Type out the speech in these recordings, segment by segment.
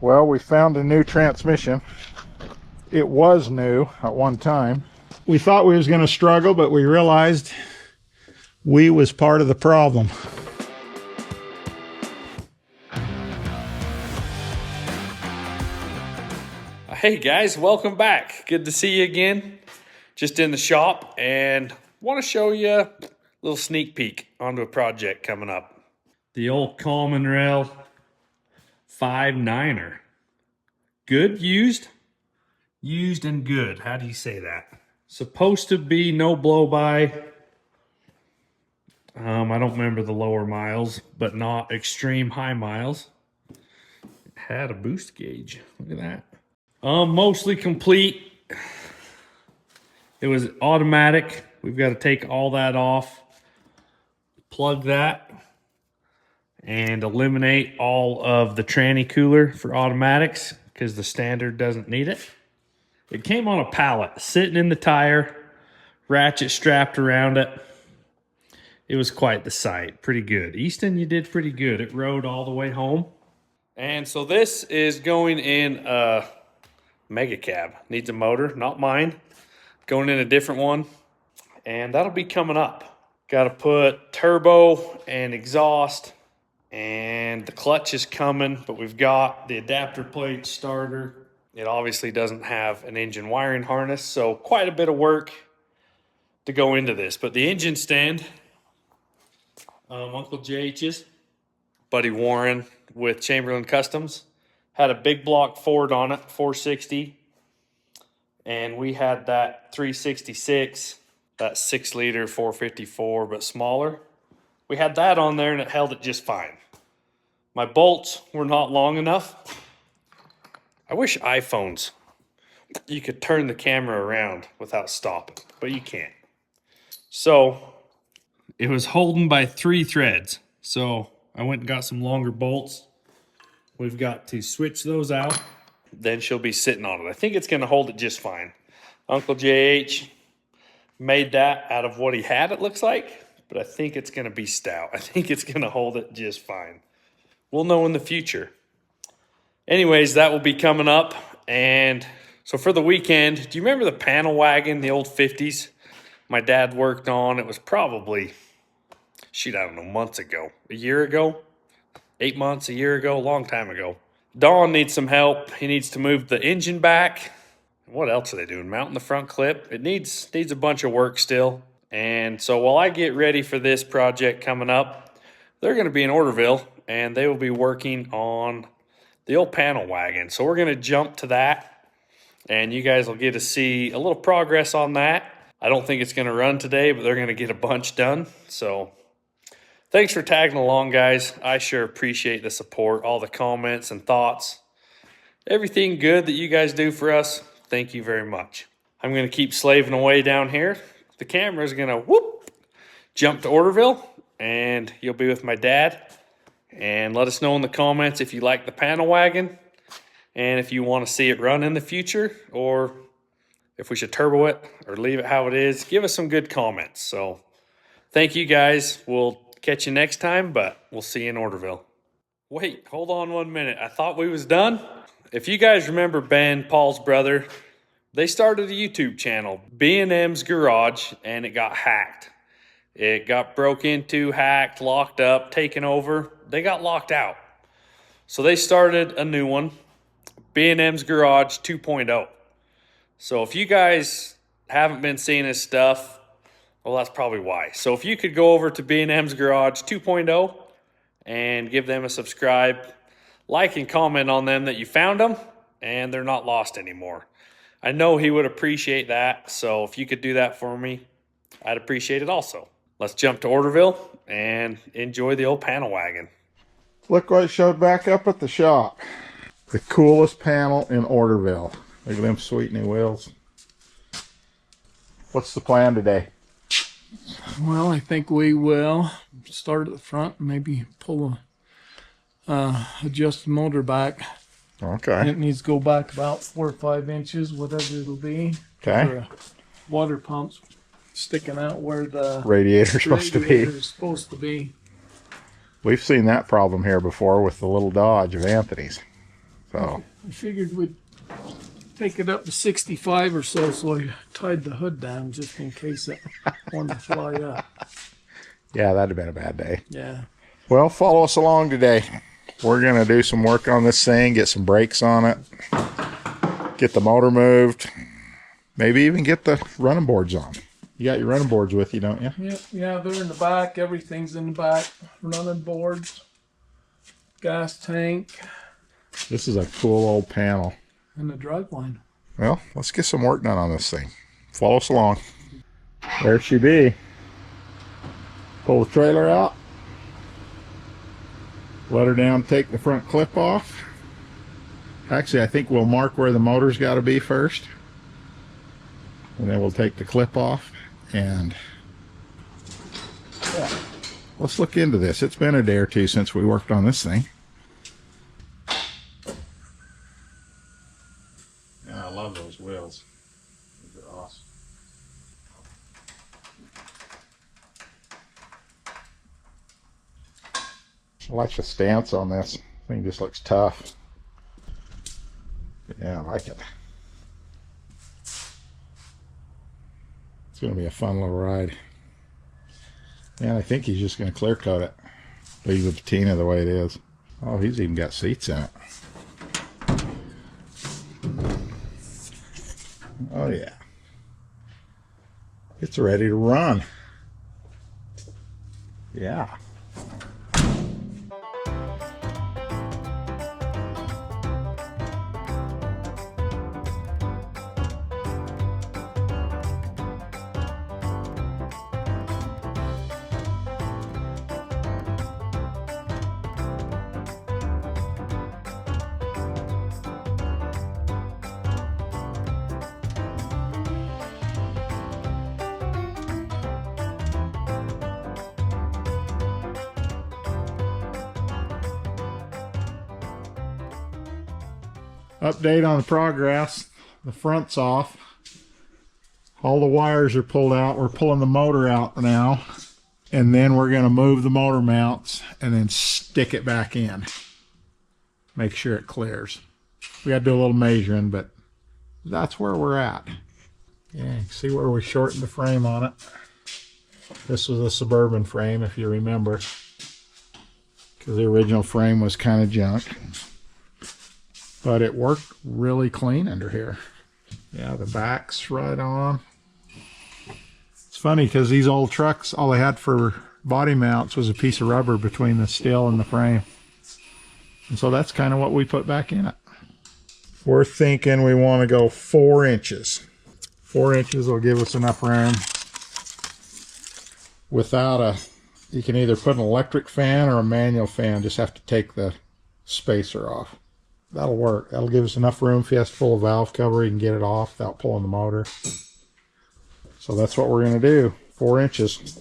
Well, we found a new transmission. It was new at one time. We thought we was going to struggle, but we realized we was part of the problem. Hey guys, welcome back. Good to see you again. Just in the shop and want to show you a little sneak peek onto a project coming up. The old Common Rail 5.9er. Good, used? Used and good. How do you say that? Supposed to be no blow-by. I don't remember the lower miles, but not extreme high miles. It had a boost gauge. Look at that. Mostly complete. It was automatic. We've got to take all that off, plug that, and eliminate all of the tranny cooler for automatics because the standard doesn't need it. It came on a pallet, sitting in the tire, ratchet strapped around it. It was quite the sight. Pretty good. Easton, you did pretty good. It rode all the way home. And so this is going in a mega cab. Needs a motor, not mine. Going in a different one. And that'll be coming up. Got to put turbo and exhaust. And the clutch is coming, but we've got the adapter plate starter. It obviously doesn't have an engine wiring harness, so quite a bit of work to go into this. But the engine stand, Uncle JH's, Buddy Warren with Chamberlain Customs, had a big block Ford on it, 460. And we had that 366, that 6-liter 454, but smaller. We had that on there and it held it just fine. My bolts were not long enough. I wish iPhones, you could turn the camera around without stopping, but you can't. So it was holding by 3 threads. So I went and got some longer bolts. We've got to switch those out. Then she'll be sitting on it. I think it's going to hold it just fine. Uncle JH made that out of what he had, it looks like, but I think it's going to be stout. I think it's going to hold it just fine. We'll know in the future. Anyways, that will be coming up. And so for the weekend, do you remember the panel wagon, the old 50s my dad worked on? It was probably, shoot, I don't know, months ago. A year ago? 8 months, a year ago, a long time ago. Don needs some help. He needs to move the engine back. What else are they doing? Mounting the front clip. It needs a bunch of work still. And so while I get ready for this project coming up, they're going to be in Orderville, and they will be working on the old panel wagon. So we're going to jump to that, and you guys will get to see a little progress on that. I don't think it's going to run today, but they're going to get a bunch done. So thanks for tagging along, guys. I sure appreciate the support, all the comments and thoughts. Everything good that you guys do for us, thank you very much. I'm going to keep slaving away down here. The camera is going to jump to Orderville, and you'll be with my dad. And let us know in the comments if you like the panel wagon and if you want to see it run in the future, or if we should turbo it or leave it how it is. Give us some good comments. So thank you, guys. We'll catch you next time, but we'll see you in Orderville. Wait, hold on 1 minute. I thought we was done. If you guys remember Ben, Paul's brother, they started a YouTube channel, B&M's Garage, and it got hacked. It got broke into, hacked, locked up, taken over. They got locked out. So they started a new one, B&M's Garage 2.0. So if you guys haven't been seeing his stuff, well, that's probably why. So if you could go over to B&M's Garage 2.0 and give them a subscribe, like and comment on them that you found them and they're not lost anymore. I know he would appreciate that. So if you could do that for me, I'd appreciate it also. Let's jump to Orderville and enjoy the old panel wagon. Look what showed back up at the shop. The coolest panel in Orderville. Look at them sweet new wheels. What's the plan today? Well, I think we will start at the front and maybe pull adjust the motor back. Okay. It needs to go back about 4 or 5 inches, whatever it'll be. Okay. For a water pumps sticking out where the Radiator's supposed to be. Is supposed to be. We've seen that problem here before with the little Dodge of Anthony's. So I figured we'd take it up to 65 or so, so I tied the hood down just in case it wanted to fly up. yeah, that'd have been a bad day. Yeah. Well, follow us along today. We're going to do some work on this thing, get some brakes on it, get the motor moved, maybe even get the running boards on. You got your running boards with you, don't you? Yeah, they're in the back. Everything's in the back. Running boards, gas tank, This is a cool old panel. and the drive line. Well, let's get some work done on this thing. Follow us along. There she be. Pull the trailer out. Let her down, take the front clip off. Actually, I think we'll mark where the motor's got to be first. And then we'll take the clip off. And yeah, let's look into this. It's been a day or two since we worked on this thing. Yeah, I love those wheels. These are awesome. I like the stance on this. Thing just looks tough. Yeah, I like it. It's going to be a fun little ride. And I think he's just going to clear coat it. Leave the patina the way it is. Oh, he's even got seats in it. Oh yeah. It's ready to run. Yeah. Update on the progress. The front's off. All the wires are pulled out. We're pulling the motor out now. And then we're going to move the motor mounts and then stick it back in. Make sure it clears. We got to do a little measuring, but that's where we're at. Yeah, see where we shortened the frame on it. This was a Suburban frame, if you remember, because the original frame was kind of junk. But it worked really clean under here. Yeah, the back's right on. It's funny because these old trucks, all they had for body mounts was a piece of rubber between the steel and the frame. And so that's kind of what we put back in it. We're thinking we want to go 4 inches. 4 inches will give us enough room. Without a, you can either put an electric fan or a manual fan, just have to take the spacer off. That'll work. That'll give us enough room if he has to pull a valve cover, he can get it off without pulling the motor. So that's what we're going to do. 4 inches.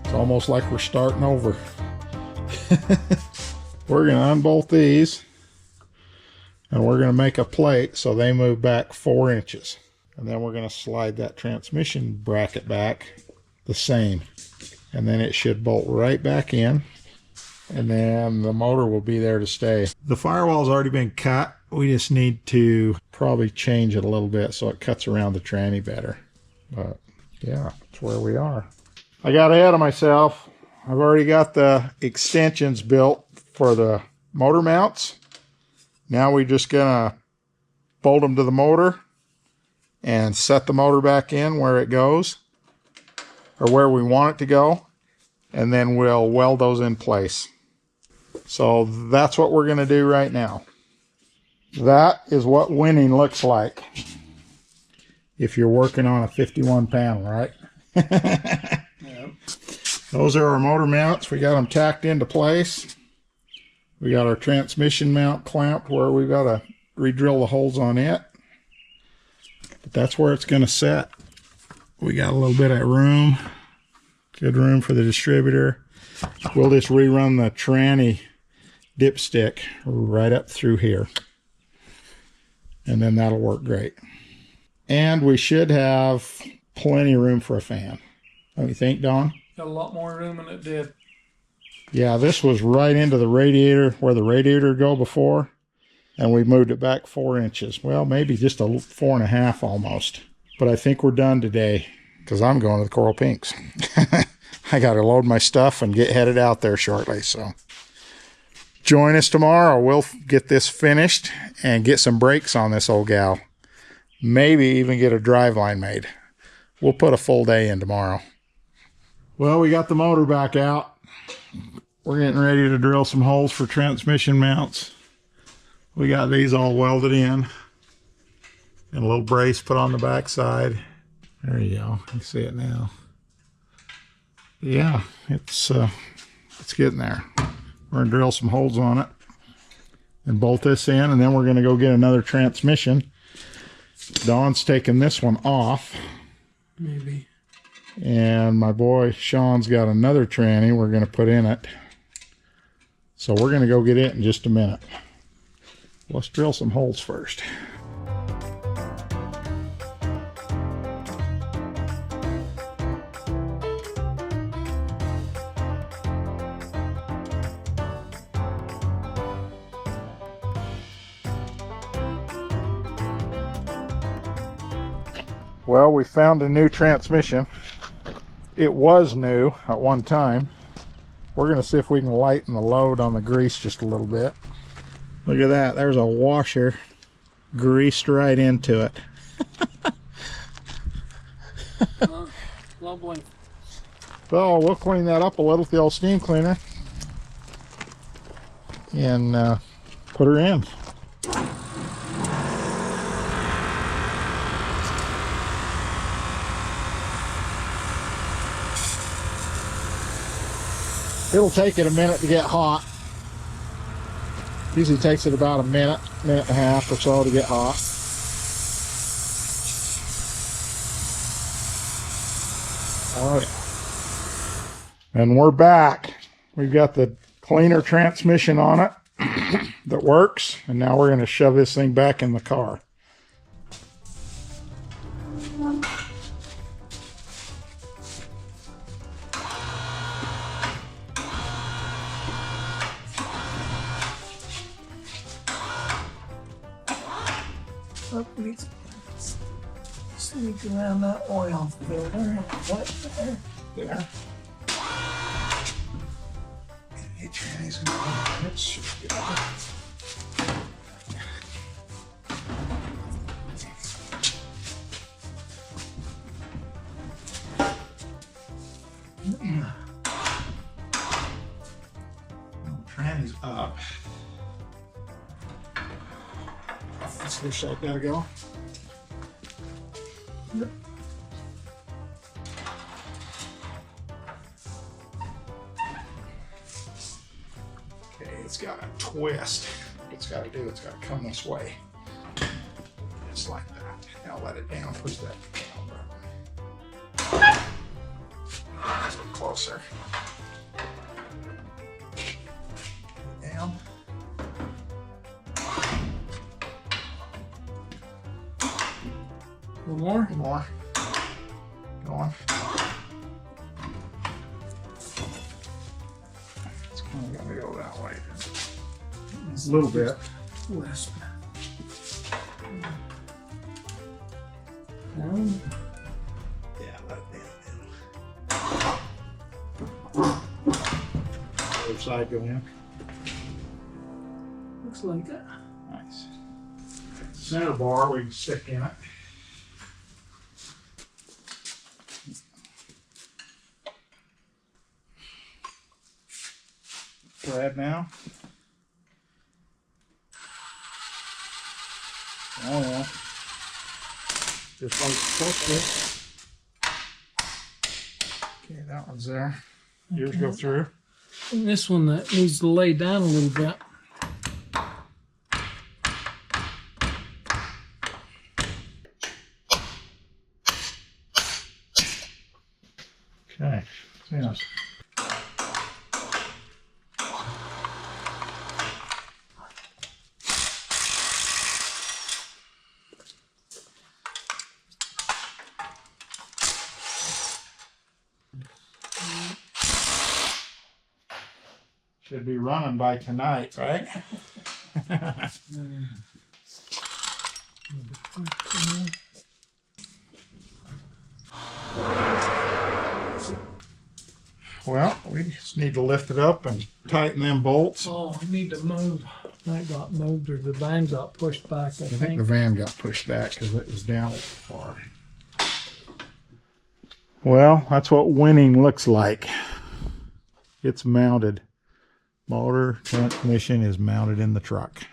It's almost like we're starting over. We're going to unbolt these and we're going to make a plate so they move back 4 inches. And then we're going to slide that transmission bracket back the same. And then it should bolt right back in. And then the motor will be there to stay. The firewall's already been cut. We just need to probably change it a little bit so it cuts around the tranny better. But yeah, that's where we are. I got ahead of myself. I've already got the extensions built for the motor mounts. Now we're just going to bolt them to the motor and set the motor back in where it goes, or where we want it to go, and then we'll weld those in place. So that's what we're going to do right now. That is what winning looks like if you're working on a 51 panel, right? Yeah. Those are our motor mounts. We got them tacked into place. We got our transmission mount clamped where we got to re-drill the holes on it. But that's where it's going to set. We got a little bit of room. Good room for the distributor. We'll just rerun the tranny dipstick right up through here. And then that'll work great. And we should have plenty of room for a fan. Don't you think, Don? Got a lot more room than it did. Yeah, this was right into the radiator where the radiator would go before. And we moved it back 4 inches. Well, maybe just a 4.5 almost. But I think we're done today because I'm going to the Coral Pinks. I got to load my stuff and get headed out there shortly. So join us tomorrow. We'll get this finished and get some brakes on this old gal. Maybe even get a driveline made. We'll put a full day in tomorrow. Well, we got the motor back out. We're getting ready to drill some holes for transmission mounts. We got these all welded in. And a little brace put on the back side. There you go. You can see it now. Yeah, it's getting there. We're going to drill some holes on it and bolt this in, and then we're going to go get another transmission. Dawn's taking this one off. Maybe. And my boy Sean's got another tranny we're going to put in it. So we're going to go get it in just a minute. Let's drill some holes first. Well, we found a new transmission. It was new at one time. We're going to see if we can lighten the load on the grease just a little bit. Look at that. There's a washer greased right into it. Lovely. So we'll clean that up a little with the old steam cleaner and put her in. It'll take it a minute to get hot. Usually takes it about a minute, minute and a half or so to get hot. Oh yeah. And we're back. We've got the cleaner transmission on it that works, and now we're going to shove this thing back in the car. Sneak around that oil filter. What there? There. Hey, trannies and all. It should be good. Tranny's up. That's where shot gotta go. Yep. Okay, it's got a twist. What it's got to do, it's got to come this way. Just like that. Now let it down. Push that down. A little closer. Down. A little more? More. Go on. It's kind of got to go that way. A little bit. Wisp. Yeah, let it down. Other side go in. Looks like that. Nice. Center bar we can stick in it. Thread now. Oh yeah. Just like it's supposed to. Okay, that one's there. Yours go through. And this one that needs to lay down a little bit. Okay. Yeah. Should be running by tonight, right? Well, we just need to lift it up and tighten them bolts. Oh, I need to move. That got moved, or the van got pushed back, I I think think. the van got pushed back because it was down far. Well, that's what winning looks like. It's mounted. Motor transmission is mounted in the truck.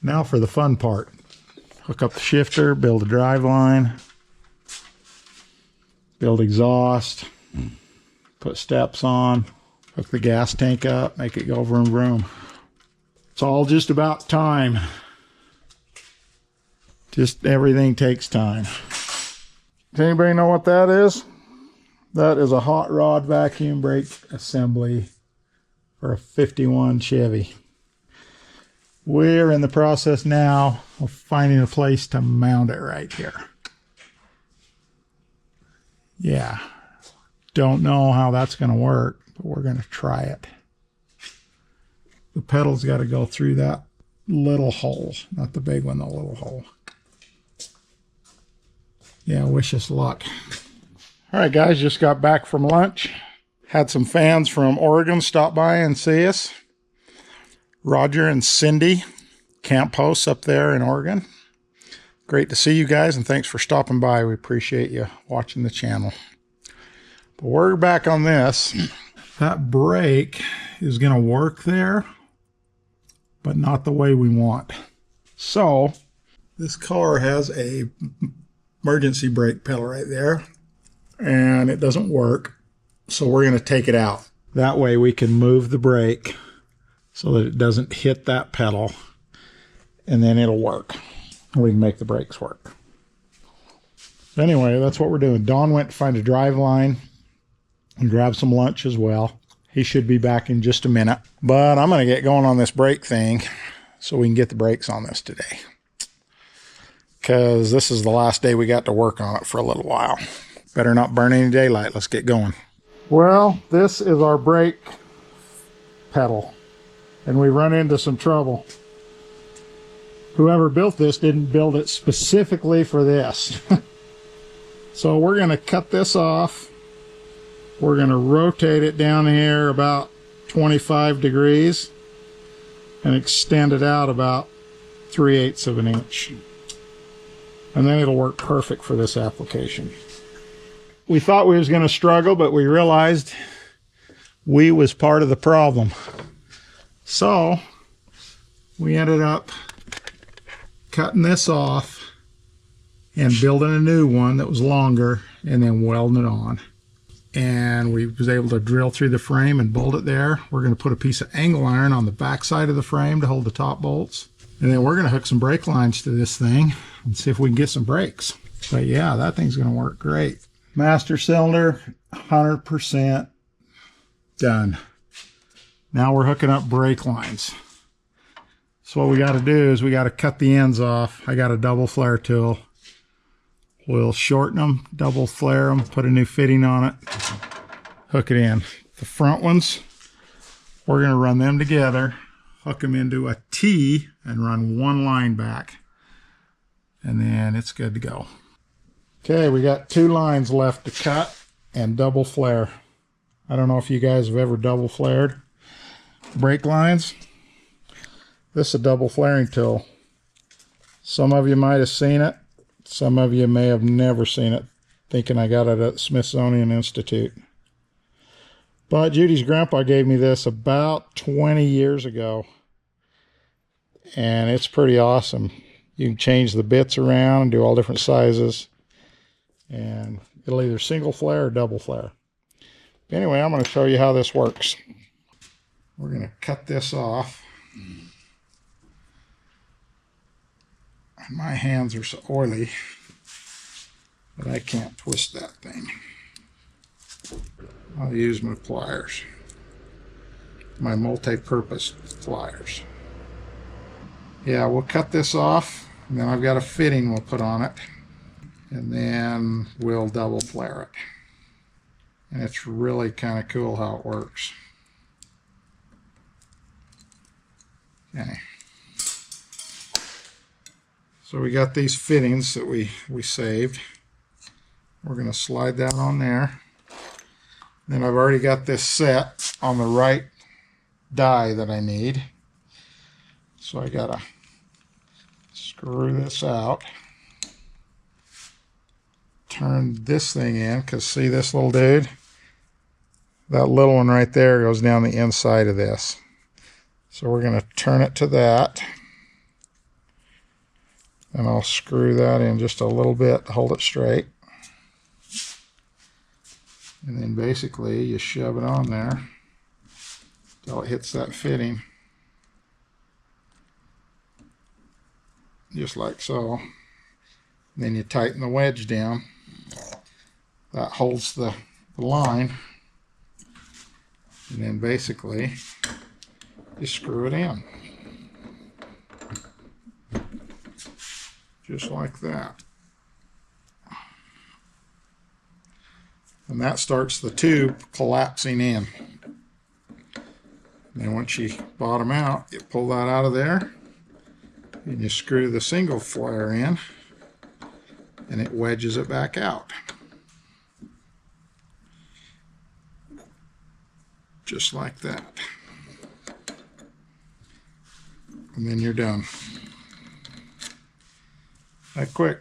Now for the fun part. Hook up the shifter, build a drive line, build exhaust, put steps on, hook the gas tank up, make it go vroom vroom. It's all just about time. Just everything takes time. Does anybody know what that is? That is a hot rod vacuum brake assembly for a 51 Chevy. We're in the process now of finding a place to mount it right here. Yeah, don't know how that's going to work, but we're going to try it. The pedal's got to go through that little hole, not the big one, the little hole. Yeah, wish us luck. All right, guys, just got back from lunch. Had some fans from Oregon stop by and see us. Roger and Cindy, camp hosts up there in Oregon. Great to see you guys, and thanks for stopping by. We appreciate you watching the channel. But we're back on this. That brake is going to work there, but not the way we want. So this car has a emergency brake pedal right there, and it doesn't work. So we're going to take it out. That way we can move the brake so that it doesn't hit that pedal, and then it'll work. We can make the brakes work. Anyway, that's what we're doing. Don went to find a drive line and grab some lunch as well. He should be back in just a minute. But I'm going to get going on this brake thing so we can get the brakes on this today, because this is the last day we got to work on it for a little while. Better not burn any daylight. Let's get going. Well, this is our brake pedal, and we run into some trouble. Whoever built this didn't build it specifically for this. So we're going to cut this off. We're going to rotate it down here about 25 degrees and extend it out about 3/8 of an inch. And then it'll work perfect for this application. We thought we was going to struggle, but we realized we was part of the problem. So we ended up cutting this off and building a new one that was longer and then welding it on. And we was able to drill through the frame and bolt it there. We're going to put a piece of angle iron on the back side of the frame to hold the top bolts. And then we're going to hook some brake lines to this thing and see if we can get some brakes. But yeah, that thing's going to work great. Master cylinder, 100% done. Now we're hooking up brake lines. So what we got to do is we got to cut the ends off. I got a double flare tool. We'll shorten them, double flare them, put a new fitting on it, hook it in. The front ones, we're going to run them together, hook them into a T, and run one line back. And then it's good to go. Okay, we got 2 lines left to cut and double flare. I don't know if you guys have ever double flared brake lines. This is a double flaring tool. Some of you might have seen it. Some of you may have never seen it, thinking I got it at Smithsonian Institute. But Judy's grandpa gave me this about 20 years ago, and it's pretty awesome. You can change the bits around and do all different sizes, and it'll either single flare or double flare. Anyway, I'm going to show you how this works. We're going to cut this off. My hands are so oily that I can't twist that thing. I'll use my pliers, my multi-purpose pliers. Yeah, we'll cut this off, and then I've got a fitting we'll put on it, and then we'll double flare it. And it's really kind of cool how it works. Okay. So we got these fittings that we saved. We're going to slide that on there. Then I've already got this set on the right die that I need. So I got to screw this out. Turn this thing in, because see this little dude? That little one right there goes down the inside of this. So we're going to turn it to that. And I'll screw that in just a little bit to hold it straight. And then basically you shove it on there until it hits that fitting. Just like so. And then you tighten the wedge down. That holds the line. And then basically you screw it in. Just like that. And that starts the tube collapsing in. Then once you bottom out, you pull that out of there and you screw the single flare in and it wedges it back out. Just like that. And then you're done. That quick.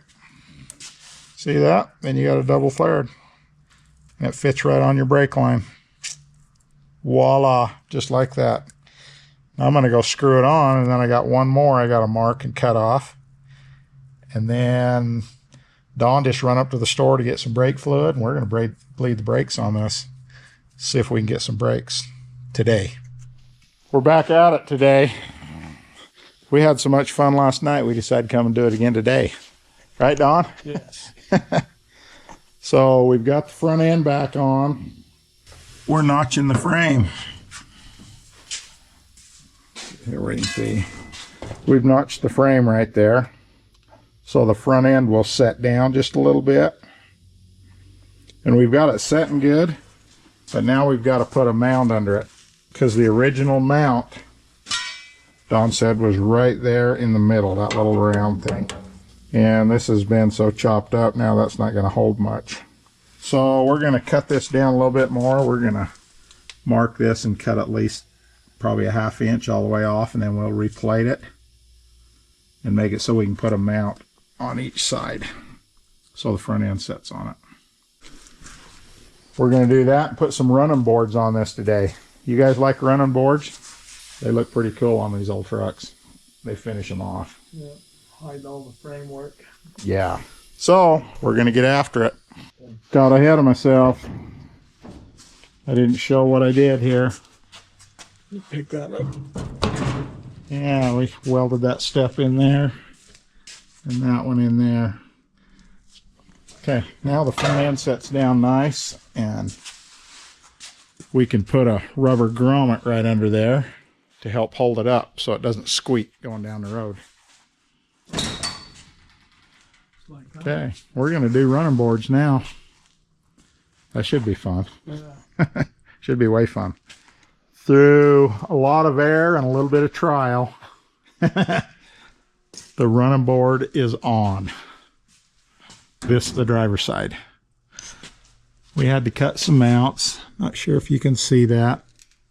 See that? Then you got a double flared. And it fits right on your brake line. Voila, just like that. Now I'm going to go screw it on, and then I got one more I got to mark and cut off. And then Dawn just run up to the store to get some brake fluid, and we're going to bleed the brakes on this. See if we can get some brakes today. We're back at it today. We had so much fun last night, we decided to come and do it again today. Right, Don? Yes. So we've got the front end back on. We're notching the frame. Here we can see. We've notched the frame right there. So the front end will set down just a little bit. And we've got it setting good. But now we've got to put a mound under it. Because the original mount, Don said, was right there in the middle, that little round thing. And this has been so chopped up now that's not going to hold much. So we're going to cut this down a little bit more. We're going to mark this and cut at least probably a ½ inch all the way off, and then we'll replate it and make it so we can put a mount on each side so the front end sets on it. We're going to do that and put some running boards on this today. You guys like running boards? They look pretty cool on these old trucks. They finish them off. Yeah. Hide all the framework. Yeah. So we're going to get after it. Got ahead of myself. I didn't show what I did here. You pick that up. Yeah, we welded that step in there and that one in there. Okay, now the front end sets down nice, and we can put a rubber grommet right under there to help hold it up so it doesn't squeak going down the road. Okay, we're going to do running boards now. That should be fun. Yeah. Should be way fun. Through a lot of air and a little bit of trial, the running board is on. This is the driver's side. We had to cut some mounts. Not sure if you can see that.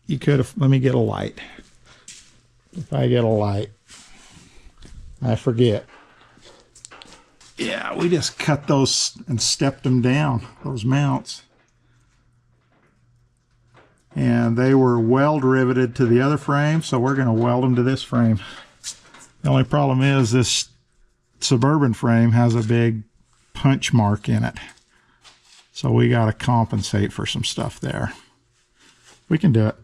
You could have, let me get a light. If I get a light, I forget. Yeah, we just cut those and stepped them down, those mounts. And they were weld riveted to the other frame, so we're going to weld them to this frame. The only problem is this Suburban frame has a big punch mark in it. So we got to compensate for some stuff there. We can do it.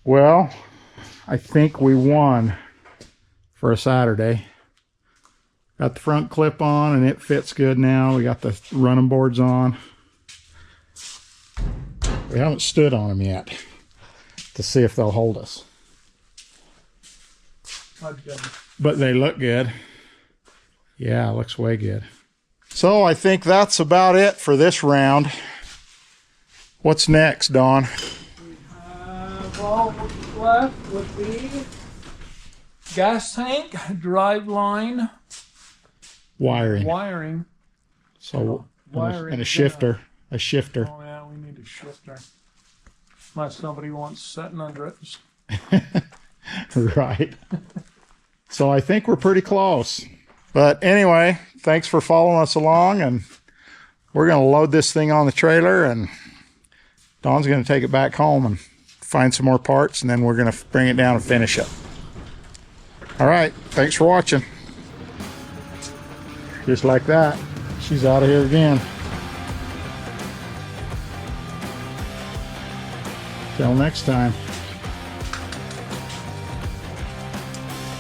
Well, I think we won for a Saturday. Got the front clip on and it fits good now. We got the running boards on. We haven't stood on them yet to see if they'll hold us. But they look good. Yeah, it looks way good. So I think that's about it for this round. What's next, Dawn? All left would be gas tank, drive line, Wiring. So, wiring. and a shifter. A shifter. Oh yeah, we need a shifter. Unless somebody wants sitting under it. Right. So I think we're pretty close. But anyway, thanks for following us along, and we're going to load this thing on the trailer, and Dawn's going to take it back home and find some more parts, and then we're going to bring it down and finish it. All right, thanks for watching. Just like that, she's out of here again. Till next time.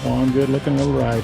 One good looking little ride.